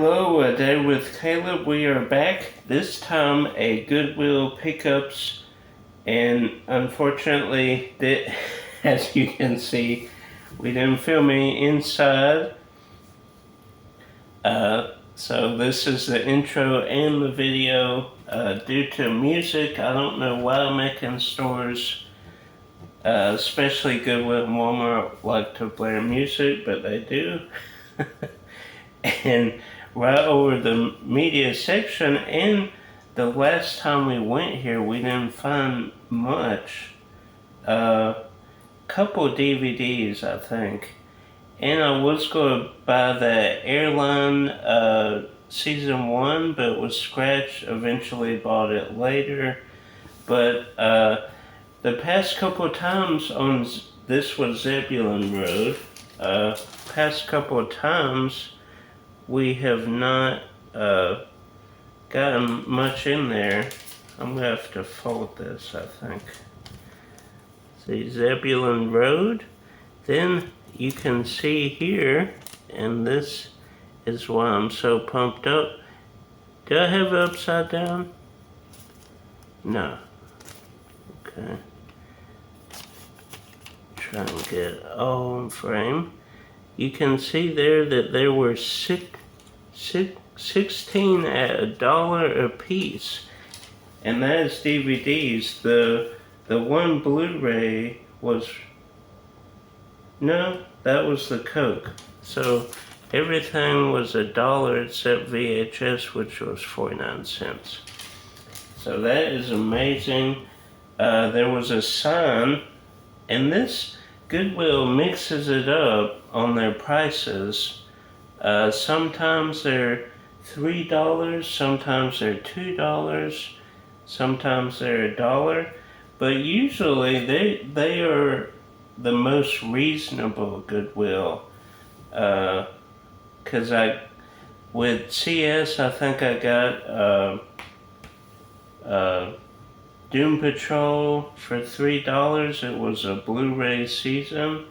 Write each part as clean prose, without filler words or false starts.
Hello, A Day with Caleb. We are back. This time a Goodwill pickups, and unfortunately, as you can see, we didn't film any inside. So this is the intro and the video. Due to music, I don't know why Macon stores, especially Goodwill and Walmart, like to play music, but they do. And right over the media section, and the last time we went here we didn't find much. Couple DVDs, I think, and I was going to buy the Airline season 1, but was scratched. Eventually bought it later, but the past couple of times on this was Zebulon Road, past couple of times we have not gotten much in there. I'm going to have to fold this, I think. See, Zebulon Road. Then you can see here, and this is why I'm so pumped up. Do I have it upside down? No. Okay. Try and get it all in frame. You can see there that there were 16 at $1 a piece, and that is DVDs. The one Blu-ray was, no, that was the Coke. So everything was $1 except VHS, which was 49 cents. So that is amazing. There was a sign, and this Goodwill mixes it up on their prices. Sometimes they're $3, sometimes they're $2, sometimes they're $1, but usually they are the most reasonable Goodwill. Cause with CS, I think I got Doom Patrol for $3. It was a Blu-ray season.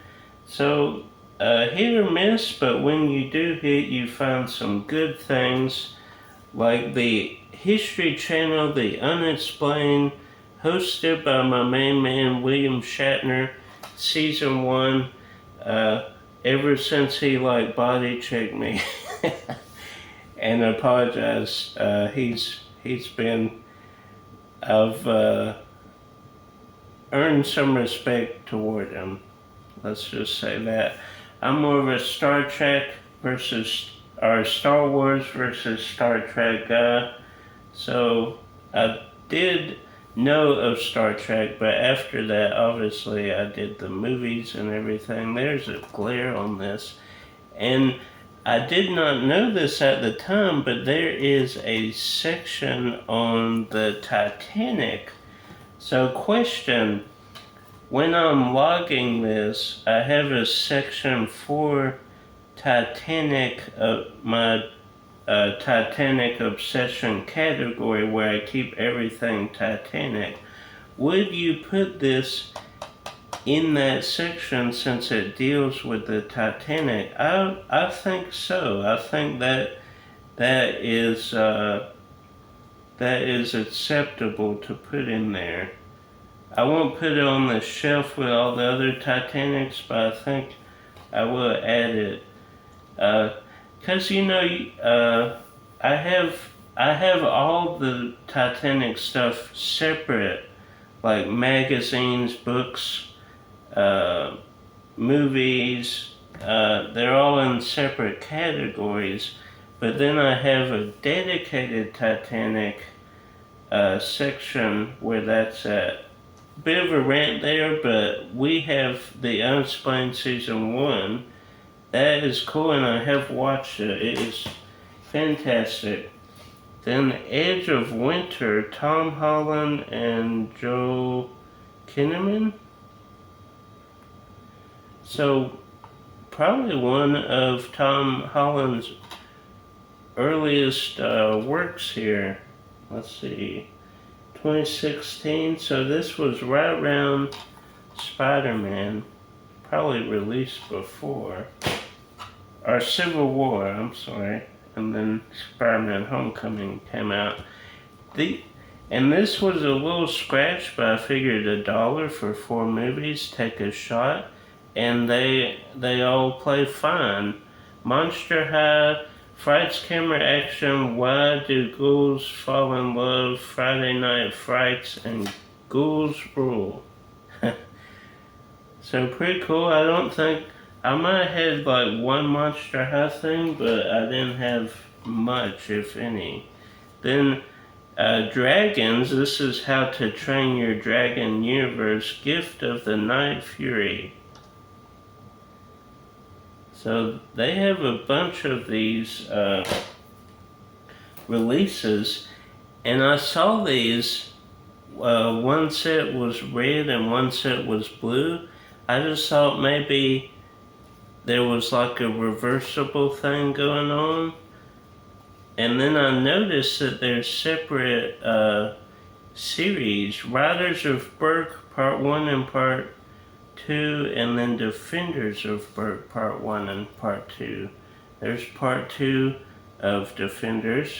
So hit or miss, but when you do hit, you find some good things, like the History Channel, The Unexplained, hosted by my main man William Shatner, season 1. Ever since he body checked me and apologized, he's been, I've earned some respect toward him. Let's just say that. I'm more of a Star Trek versus, or Star Wars versus Star Trek guy. So I did know of Star Trek, but after that, obviously, I did the movies and everything. There's a glare on this. And I did not know this at the time, but there is a section on the Titanic. So question, when I'm logging this, I have a section for Titanic, my Titanic obsession category, where I keep everything Titanic. Would you put this in that section since it deals with the Titanic? I think so. I think that is acceptable to put in there. I won't put it on the shelf with all the other Titanics, but I think I will add it. Cause I have all the Titanic stuff separate, like magazines, books, movies. They're all in separate categories. But then I have a dedicated Titanic section where that's at. Bit of a rant there, but we have the Unexplained season 1. That is cool, and I have watched it. It is fantastic. Then Edge of Winter, Tom Holland and Joel Kinnaman. So probably one of Tom Holland's earliest works here. Let's see, 2016. So this was right around Spider-Man, probably released before, or Civil War, I'm sorry. and then Spider-Man Homecoming came out. And this was a little scratch, but I figured $1 for 4 movies, take a shot, and they all play fine. Monster High, Frights Camera Action, Why Do Ghouls Fall in Love, Friday Night Frights, and Ghouls Rule. So pretty cool. I don't think, I might have had like one Monster High thing, but I didn't have much, if any. Then Dragons, this is How to Train Your Dragon Universe, Gift of the Night Fury. So they have a bunch of these releases, and I saw these, one set was red and one set was blue. I just thought maybe there was like a reversible thing going on. And then I noticed that there's separate series, Riders of Berk Part 1 and Part 2, and then Defenders of Berk Part 1 and Part 2. There's Part 2 of Defenders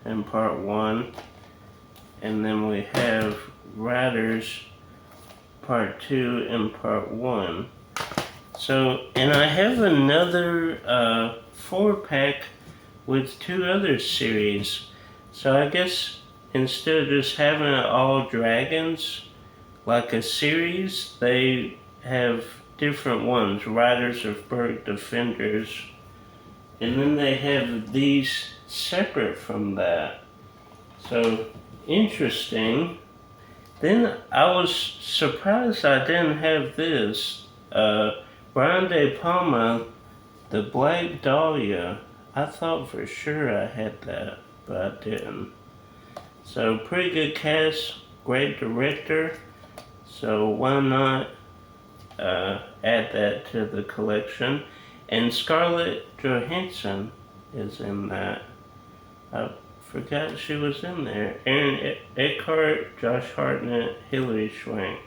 and Part 1, and then we have Riders Part 2 and Part 1. So, and I have another 4-pack with 2 other series. So I guess instead of just having it all dragons, like a series, they have different ones. Riders of Berk, Defenders. And then they have these separate from that. So, interesting. Then I was surprised I didn't have this. Brian De Palma, The Black Dahlia. I thought for sure I had that, but I didn't. So pretty good cast, great director. So why not add that to the collection? And Scarlett Johansson is in that. I forgot she was in there. Aaron Eckhart, Josh Hartnett, Hilary Swank.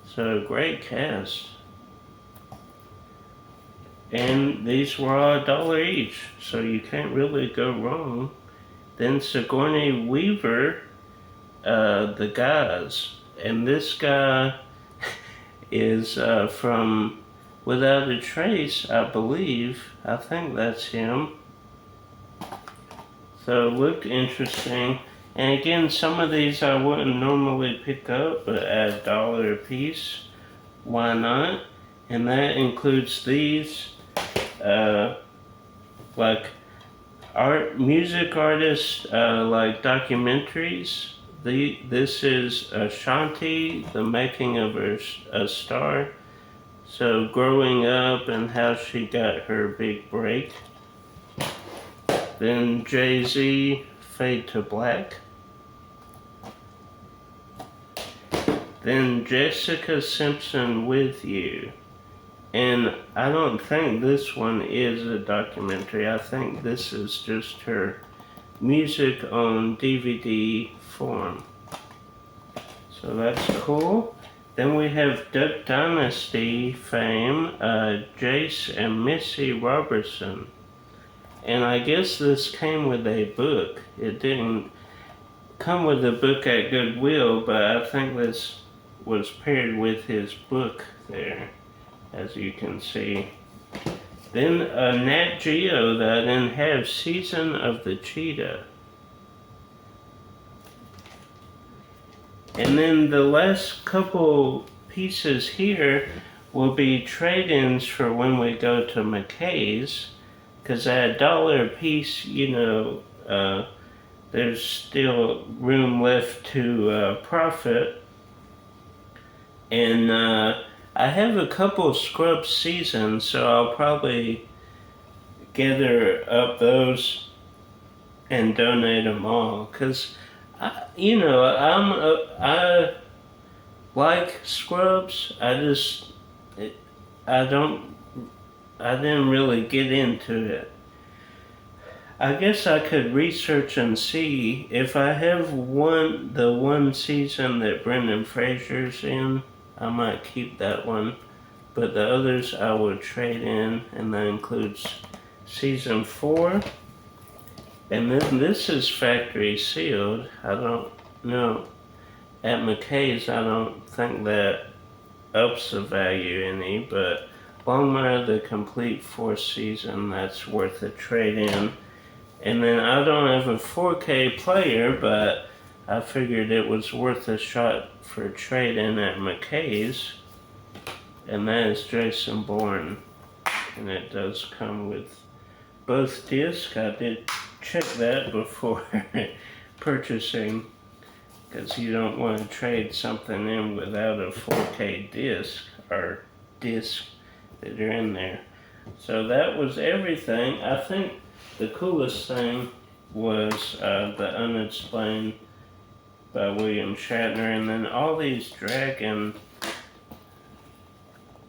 So great cast. And these were all $1 each, so you can't really go wrong. Then Sigourney Weaver, The Guys. And this guy is from Without a Trace, I believe. I think that's him. So it looked interesting. And again, some of these I wouldn't normally pick up, but at $1 a piece, why not? And that includes these. Like music artists, like documentaries. This is Ashanti, The Making of a Star. So growing up and how she got her big break. Then Jay-Z, Fade to Black. Then Jessica Simpson, With You. And I don't think this one is a documentary. I think this is just her music on DVD form. So that's cool. Then we have Duck Dynasty fame, Jace and Missy Robertson. And I guess this came with a book. It didn't come with a book at Goodwill, but I think this was paired with his book there, as you can see. Then Nat Geo that I didn't have, Season of the Cheetah. And then the last couple pieces here will be trade-ins for when we go to McKay's, because at $1 a piece, you know, there's still room left to profit. And I have a couple Scrubs seasons, so I'll probably gather up those and donate them all. Cause I like Scrubs. I didn't really get into it. I guess I could research and see if I have the one season that Brendan Fraser's in. I might keep that one, but the others I would trade in, and that includes season 4 And then this is factory sealed. I don't know. At McKay's, I don't think that ups the value any, but Longmire, the complete fourth season, that's worth a trade in. And then I don't have a 4K player, but I figured it was worth a shot for a trade in at McKay's. And that is Jason Bourne. And it does come with both discs. I did check that before purchasing, because you don't want to trade something in without a 4K disc or disc that are in there. So that was everything. I think the coolest thing was the Unexplained by William Shatner, and then all these Dragon,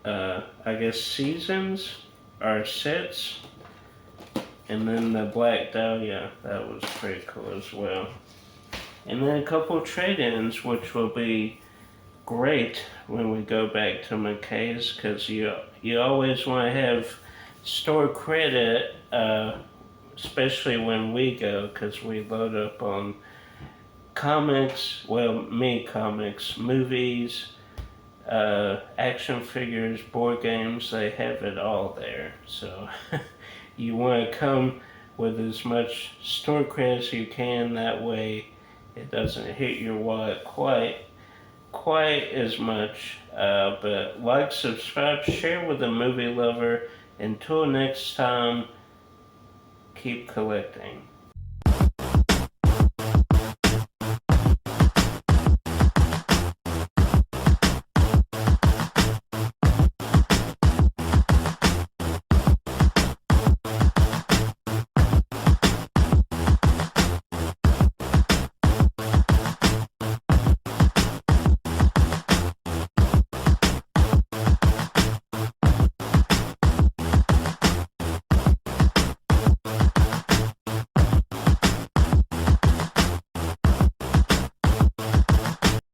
I guess, seasons or sets, and then the Black Dahlia, that was pretty cool as well. And then a couple trade-ins, which will be great when we go back to McKay's, because you always want to have store credit, especially when we go, because we load up on comics, comics, movies, action figures, board games. They have it all there. So you want to come with as much store credit as you can. That way it doesn't hit your wallet quite as much. But like, subscribe, share with a movie lover. Until next time, keep collecting.